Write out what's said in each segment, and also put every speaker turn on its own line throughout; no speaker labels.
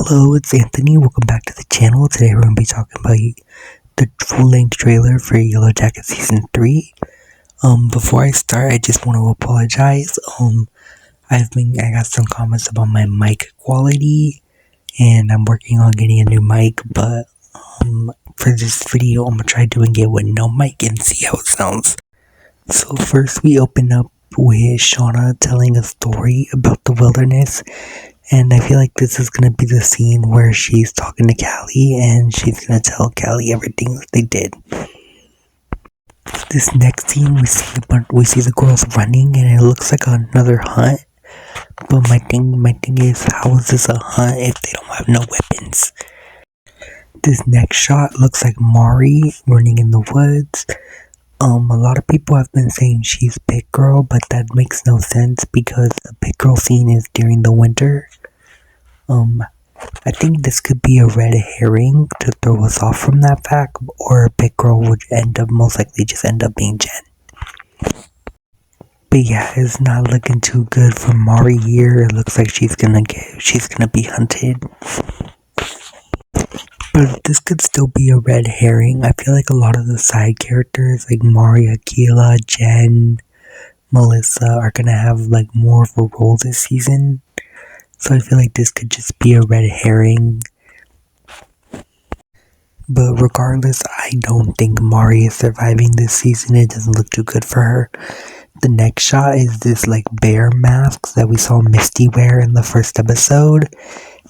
Hello, it's Anthony. Welcome back to the channel. Today we're going to be talking about the full-length trailer for Yellowjackets Season 3. Before I start, I just want to apologize. I got some comments about my mic quality, and I'm working on getting a new mic, but, for this video, I'm going to try doing it with no mic and see how it sounds. So first we open up with Shauna telling a story about the wilderness. And I feel like this is going to be the scene where she's talking to Callie and she's going to tell Callie everything that they did. This next scene, we see the girls running and it looks like another hunt. But my thing is, how is this a hunt if they don't have no weapons? This next shot looks like Mari running in the woods. A lot of people have been saying she's Pit Girl, but that makes no sense because the Pit Girl scene is during the winter. I think this could be a red herring to throw us off from that fact, or Pit Girl would most likely just end up being Jen. But yeah, it's not looking too good for Mari here. It looks like she's gonna be hunted. But this could still be a red herring. I feel like a lot of the side characters like Mari, Akila, Jen, Melissa are gonna have like more of a role this season. So I feel like this could just be a red herring. But regardless, I don't think Mari is surviving this season. It doesn't look too good for her. The next shot is this like bear mask that we saw Misty wear in the first episode.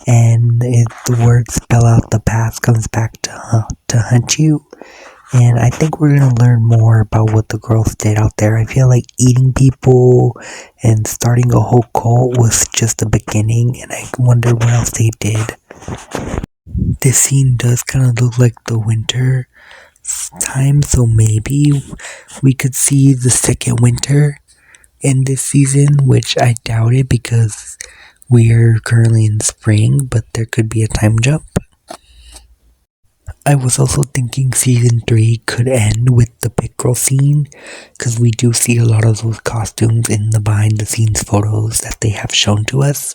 And the words spell out the past comes back to hunt you. And I think we're going to learn more about what the girls did out there. I feel like eating people and starting a whole cult was just the beginning. And I wonder what else they did. This scene does kind of look like the winter time. So maybe we could see the second winter in this season. Which I doubt it because we're currently in spring, but there could be a time jump. I was also thinking season 3 could end with the Pit Girl scene, because we do see a lot of those costumes in the behind the scenes photos that they have shown to us.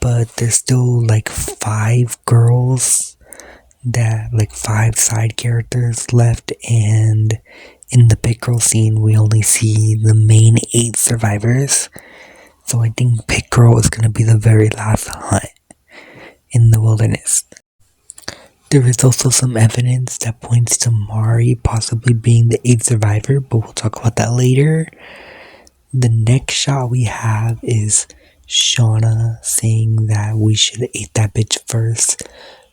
But there's still like 5 girls, like 5 side characters left, and in the Pit Girl scene we only see the main 8 survivors. So I think Pit Girl is going to be the very last hunt in the wilderness. There is also some evidence that points to Mari possibly being the 8th survivor, but we'll talk about that later. The next shot we have is Shauna saying that we should have ate that bitch first,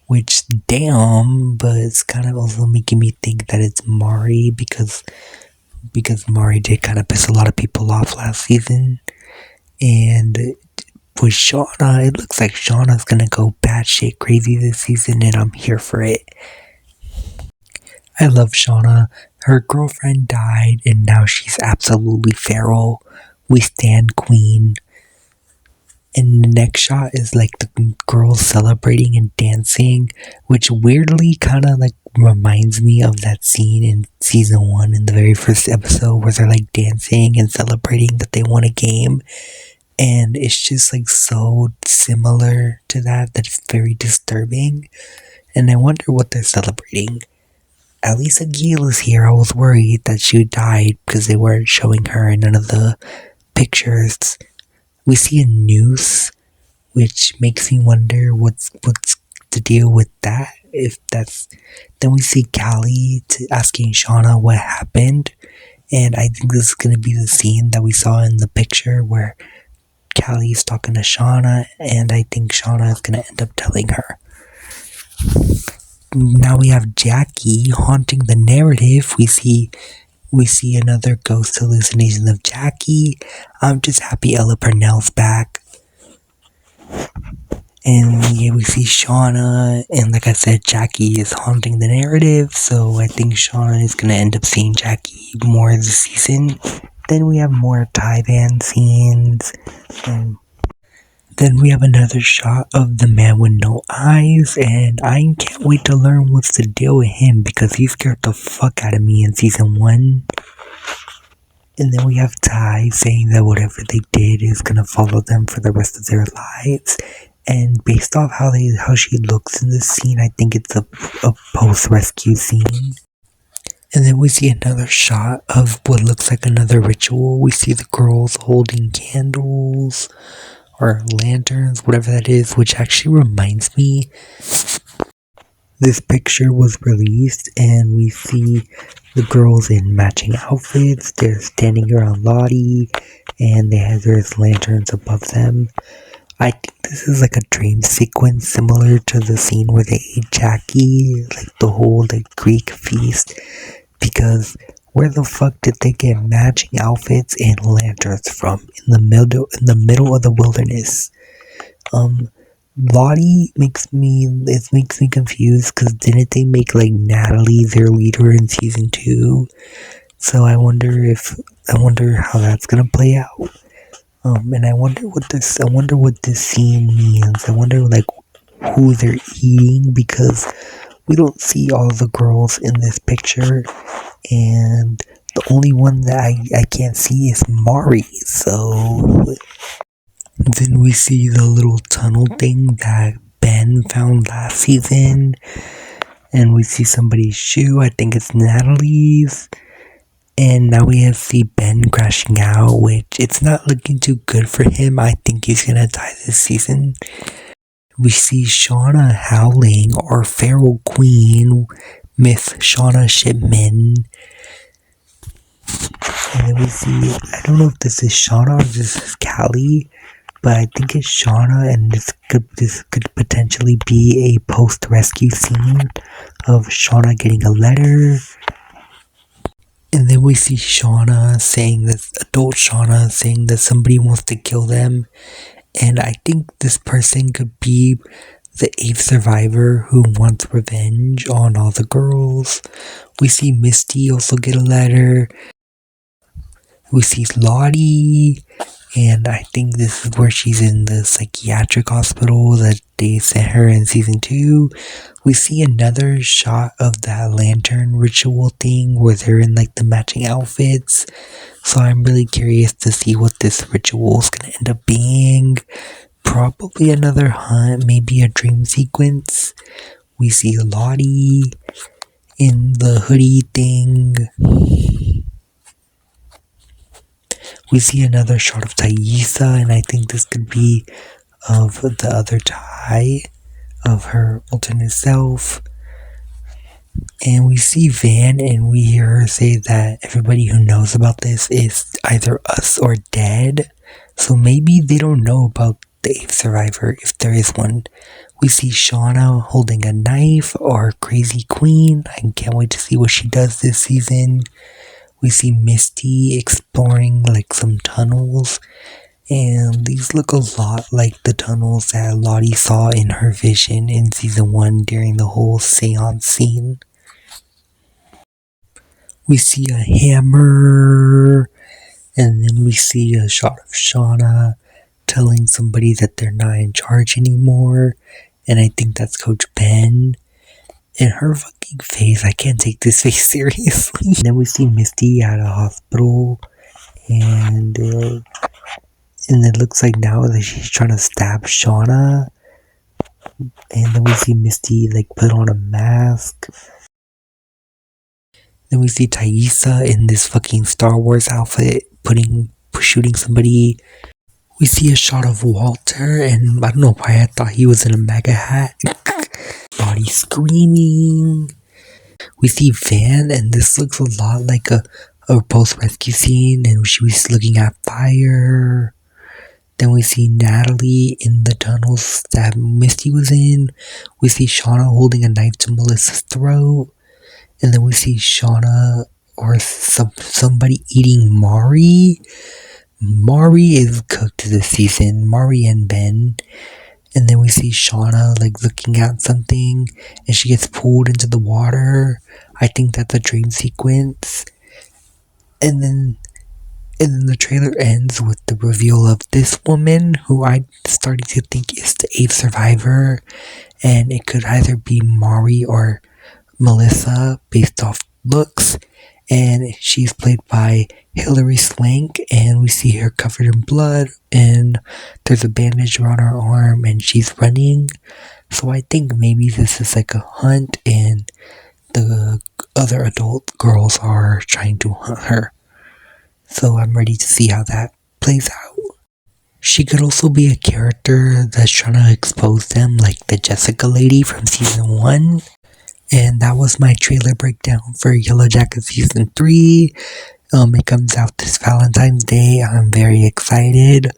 which damn, but it's kind of also making me think that it's Mari because Mari did kind of piss a lot of people off last season. And with Shauna, it looks like Shauna's gonna go batshit crazy this season, and I'm here for it. I love Shauna. Her girlfriend died, and now she's absolutely feral. We stand queen. And the next shot is like the girls celebrating and dancing, which weirdly kind of like reminds me of that scene in season 1 in the very first episode where they're like dancing and celebrating that they won a game. And it's just like so similar to that it's very disturbing. And I wonder what they're celebrating. At least Agila's here. I was worried that she died because they weren't showing her in none of the pictures. We see a noose, which makes me wonder what's the deal with that. Then we see Callie asking Shauna what happened. And I think this is going to be the scene that we saw in the picture where Callie's talking to Shauna, and I think Shauna is going to end up telling her. Now we have Jackie haunting the narrative. We see another ghost hallucination of Jackie. I'm just happy Ella Purnell's back. And yeah, we see Shauna, and like I said, Jackie is haunting the narrative, so I think Shauna is going to end up seeing Jackie more this season. Then we have more Taiwan scenes, and then we have another shot of the man with no eyes, and I can't wait to learn what's the deal with him because he scared the fuck out of me in season 1. And then we have Ty saying that whatever they did is gonna follow them for the rest of their lives. And based off how she looks in this scene, I think it's a post-rescue scene. And then we see another shot of what looks like another ritual. We see the girls holding candles or lanterns, whatever that is, which actually reminds me, this picture was released and we see the girls in matching outfits. They're standing around Lottie and there's lanterns above them. I think this is like a dream sequence similar to the scene where they ate Jackie, like the whole like Greek feast, because where the fuck did they get matching outfits and lanterns from in the middle of the wilderness? Lottie makes me confused because didn't they make like Natalie their leader in season 2? So I wonder how that's gonna play out. And I wonder what this scene means. I wonder like who they're eating, because we don't see all the girls in this picture, and the only one that I can't see is Mari. So then we see the little tunnel thing that Ben found last season, and we see somebody's shoe. I think it's Natalie's. And now we see Ben crashing out, which it's not looking too good for him. I think he's gonna die this season. We see Shauna howling, or Feral Queen, Miss Shauna Shipman. And then we see, I don't know if this is Shauna or this is Callie, but I think it's Shauna, and this could potentially be a post-rescue scene of Shauna getting a letter. And then we see Shauna saying this, adult Shauna saying that somebody wants to kill them. And I think this person could be the 8th survivor who wants revenge on all the girls. We see Misty also get a letter. We see Lottie, and I think this is where she's in the psychiatric hospital that they sent her in season 2. We see another shot of that lantern ritual thing where they're in like the matching outfits. So I'm really curious to see what this ritual is going to end up being. Probably another hunt, maybe a dream sequence. We see Lottie in the hoodie thing. We see another shot of Thaisa, and I think this could be of the other Ty, of her alternate self. And we see Van, and we hear her say that everybody who knows about this is either us or dead. So maybe they don't know about the 8th survivor, if there is one. We see Shauna holding a knife, or Crazy Queen. I can't wait to see what she does this season. We see Misty exploring like some tunnels, and these look a lot like the tunnels that Lottie saw in her vision in season 1 during the whole seance scene. We see a hammer, and then we see a shot of Shauna telling somebody that they're not in charge anymore, and I think that's Coach Ben. And her fucking face, I can't take this face seriously. And then we see Misty at a hospital, and it looks like now that she's trying to stab Shauna. And then we see Misty like put on a mask. Then we see Thaisa in this fucking Star Wars outfit shooting somebody. We see a shot of Walter, and I don't know why I thought he was in a MAGA hat. Body screaming. We see Van, and this looks a lot like a post-rescue scene, and she was looking at fire. Then we see Natalie in the tunnels that Misty was in. We see Shauna holding a knife to Melissa's throat. And then we see Shauna or somebody eating Mari. Mari is cooked this season. Mari and Ben. And then we see Shauna like looking at something, and she gets pulled into the water. I think that's a dream sequence. And then the trailer ends with the reveal of this woman, who I'm starting to think is the 8th survivor, and it could either be Mari or Melissa based off looks. and she's played by Hilary Swank, and we see her covered in blood, and there's a bandage around her arm, and she's running. So I think maybe this is like a hunt, and the other adult girls are trying to hunt her. So I'm ready to see how that plays out. She could also be a character that's trying to expose them, like the Jessica lady from season 1. And that was my trailer breakdown for Yellowjackets season 3. It comes out this Valentine's Day. I'm very excited.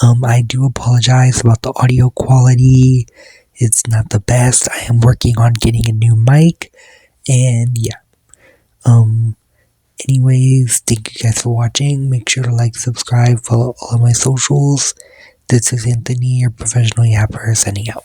I do apologize about the audio quality. It's not the best. I am working on getting a new mic. And yeah. Anyways, thank you guys for watching. Make sure to like, subscribe, follow all of my socials. This is Anthony, your professional yapper, signing out.